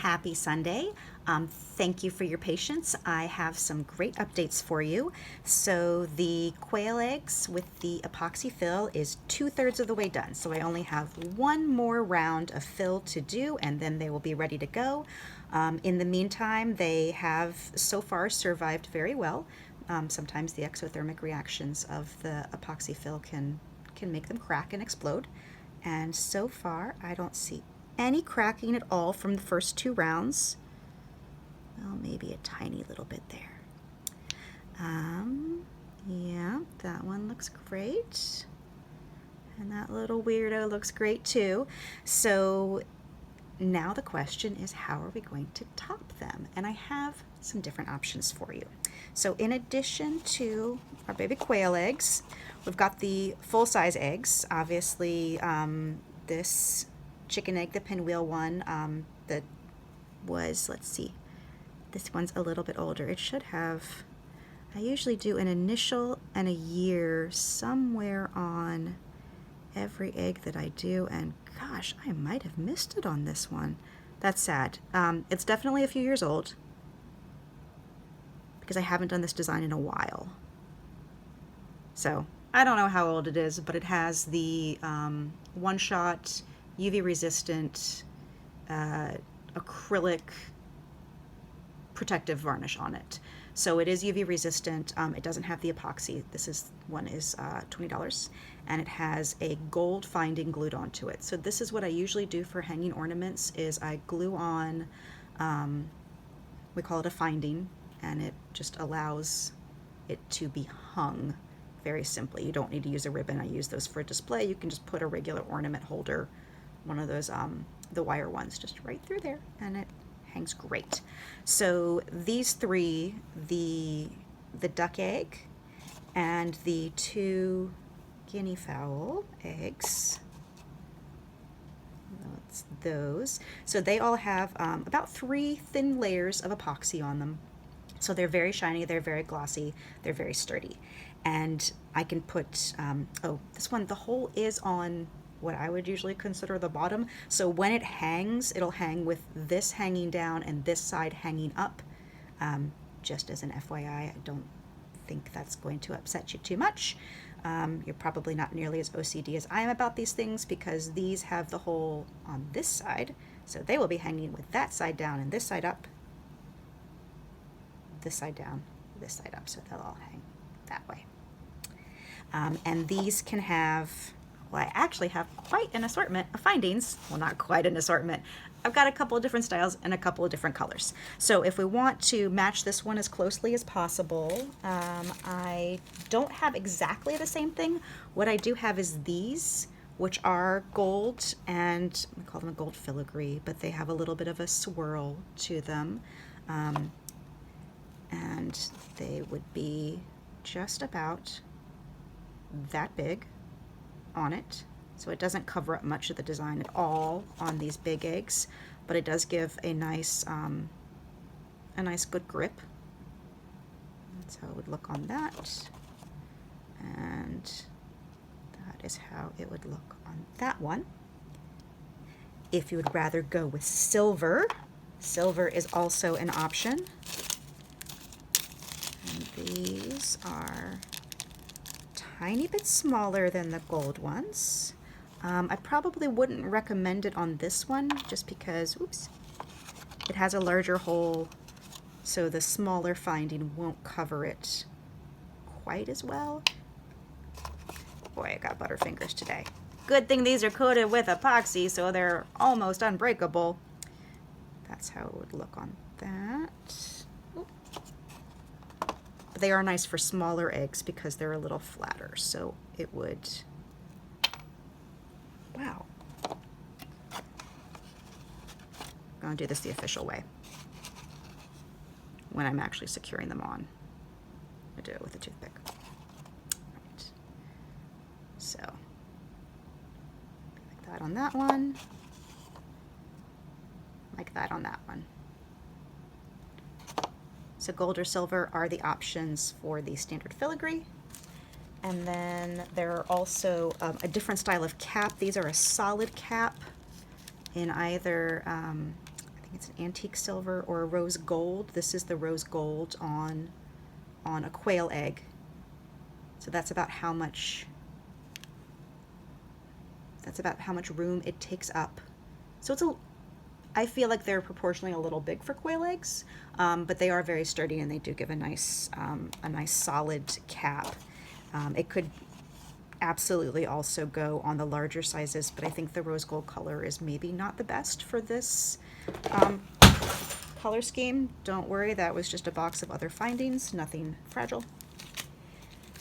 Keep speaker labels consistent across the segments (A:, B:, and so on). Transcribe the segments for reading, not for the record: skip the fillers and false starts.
A: Happy Sunday. Thank you for your patience. I have some great updates for you. So the quail eggs with the epoxy fill is 2/3 of the way done. So I only have one more round of fill to do and then they will be ready to go. In the meantime, they have so far survived very well. Sometimes the exothermic reactions of the epoxy fill can make them crack and explode. And so far, I don't see any cracking at all from the first two rounds. Well, maybe a tiny little bit there. Yeah, that one looks great. And that little weirdo looks great too. So now the question is, how are we going to top them? And I have some different options for you. So in addition to our baby quail eggs, we've got the full-size eggs. Obviously, this chicken egg, the pinwheel one, that was, let's see, this one's a little bit older. It should have, I usually do an initial and a year somewhere on every egg that I do, and gosh, I might have missed it on this one. That's sad. It's definitely a few years old because I haven't done this design in a while. So I don't know how old it is, but it has the one-shot UV resistant acrylic protective varnish on it. So it is UV resistant. It doesn't have the epoxy. This one is $20, and it has a gold finding glued onto it. So this is what I usually do for hanging ornaments: is I glue on, we call it a finding, and it just allows it to be hung very simply. You don't need to use a ribbon. I use those for display. You can just put a regular ornament holder, one of those the wire ones, just right through there, and it hangs great. So these three, the duck egg and the two guinea fowl eggs, that's those. So they all have about 3 thin layers of epoxy on them. So they're very shiny, they're very glossy, they're very sturdy. And I can put, oh, this one, the hole is on what I would usually consider the bottom. So when it hangs, it'll hang with this hanging down and this side hanging up. Just as an FYI, I don't think that's going to upset you too much. You're probably not nearly as OCD as I am about these things, because these have the hole on this side. So they will be hanging with that side down and this side up, this side down, this side up. So they'll all hang that way. And these can have, well, I actually have quite an assortment of findings. Well, not quite an assortment. I've got a couple of different styles and a couple of different colors. So if we want to match this one as closely as possible, I don't have exactly the same thing. What I do have is these, which are gold, and we call them a gold filigree, but they have a little bit of a swirl to them. And they would be just about that big on it. So it doesn't cover up much of the design at all on these big eggs, but it does give a nice good grip. That's how it would look on that. And that is how it would look on that one. If you would rather go with silver, silver is also an option. And these are tiny bit smaller than the gold ones. I probably wouldn't recommend it on this one just because, oops, it has a larger hole, so the smaller finding won't cover it quite as well. Boy, I got butterfingers today. Good thing these are coated with epoxy, so they're almost unbreakable. That's how it would look on that. But they are nice for smaller eggs because they're a little flatter, so it would, wow. I'm gonna do this the official way when I'm actually securing them on. I do it with a toothpick. Right. So, like that on that one, like that on that one. So gold or silver are the options for the standard filigree. And then there are also a different style of cap. These are a solid cap in either, I think it's an antique silver or a rose gold. This is the rose gold on a quail egg. So that's about how much room it takes up. So it's I feel like they're proportionally a little big for quail eggs, but they are very sturdy and they do give a nice solid cap. It could absolutely also go on the larger sizes, but I think the rose gold color is maybe not the best for this color scheme. Don't worry, that was just a box of other findings, nothing fragile.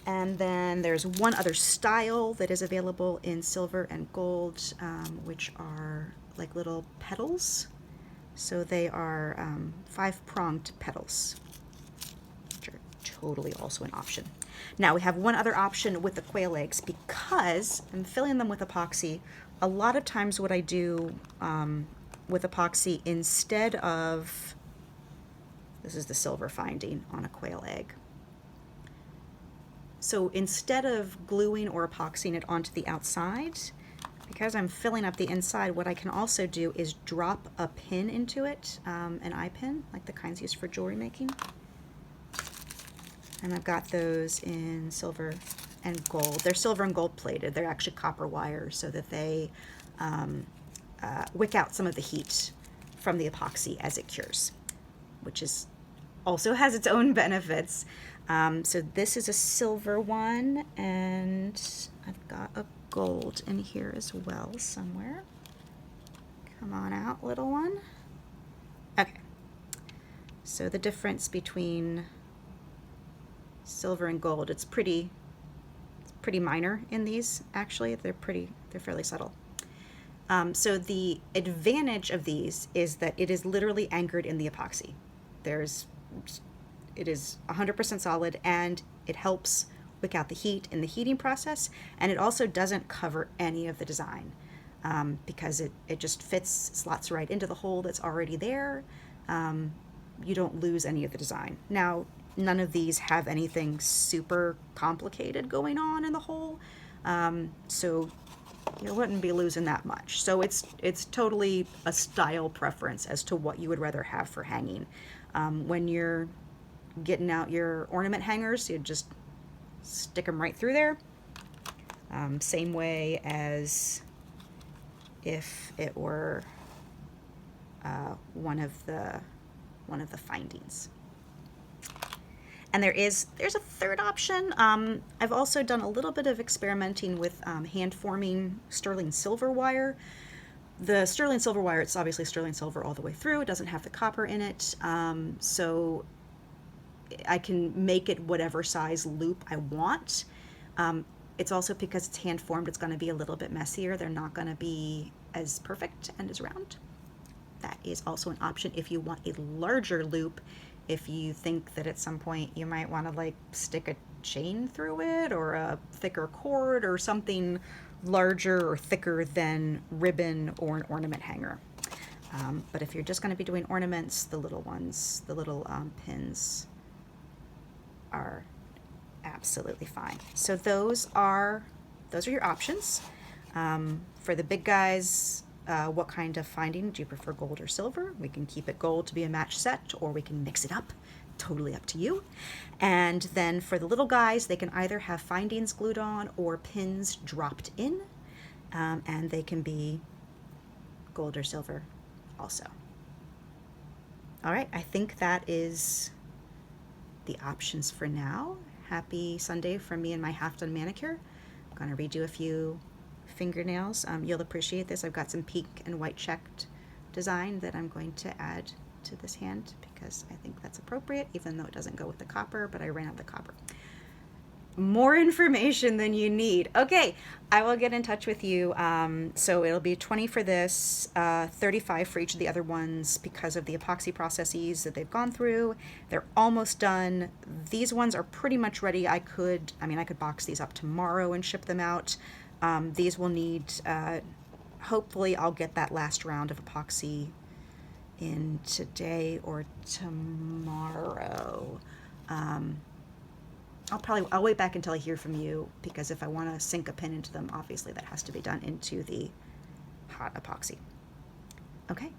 A: And then there's one other style that is available in silver and gold, which are like little petals. So they are 5-pronged petals, which are totally also an option. Now we have one other option with the quail eggs because I'm filling them with epoxy. A lot of times what I do with epoxy, instead of, this is the silver finding on a quail egg. So instead of gluing or epoxying it onto the outside, because I'm filling up the inside, what I can also do is drop a pin into it, an eye pin, like the kinds used for jewelry making. And I've got those in silver and gold. They're silver and gold plated. They're actually copper wire so that they wick out some of the heat from the epoxy as it cures, which is also has its own benefits. So this is a silver one, and I've got a gold in here as well somewhere. Come on out, little one. Okay. So the difference between silver and gold, it's pretty minor in these, actually. They're fairly subtle. So the advantage of these is that it is literally anchored in the epoxy. It is 100% solid, and it helps wick out the heat in the heating process, and it also doesn't cover any of the design because it just slots right into the hole that's already there. You don't lose any of the design. Now, none of these have anything super complicated going on in the hole, so you wouldn't be losing that much. So it's totally a style preference as to what you would rather have for hanging. When you're getting out your ornament hangers, you just stick them right through there. Same way as if it were one of the findings. And there's a third option. I've also done a little bit of experimenting with hand forming sterling silver wire. The sterling silver wire, it's obviously sterling silver all the way through. It doesn't have the copper in it. So I can make it whatever size loop I want. It's also because it's hand formed, it's going to be a little bit messier. They're not going to be as perfect and as round. That is also an option if you want a larger loop. If you think that at some point you might want to like stick a chain through it or a thicker cord or something larger or thicker than ribbon or an ornament hanger. But if you're just going to be doing ornaments, the little ones, the little pins are absolutely fine. So those are your options. For the big guys, what kind of finding? Do you prefer gold or silver? We can keep it gold to be a match set, or we can mix it up. Totally up to you. And then for the little guys, they can either have findings glued on or pins dropped in, and they can be gold or silver also. All right, I think that is the options for now. Happy Sunday from me and my half-done manicure. I'm going to redo a few fingernails. You'll appreciate this. I've got some pink and white checked design that I'm going to add to this hand because I think that's appropriate, even though it doesn't go with the copper, but I ran out of the copper. More information than you need. Okay, I will get in touch with you. So it'll be 20 for this, 35 for each of the other ones because of the epoxy processes that they've gone through. They're almost done. These ones are pretty much ready. I could box these up tomorrow and ship them out. These will need, hopefully I'll get that last round of epoxy in today or tomorrow. I'll wait back until I hear from you because if I want to sink a pin into them, obviously that has to be done into the hot epoxy. Okay.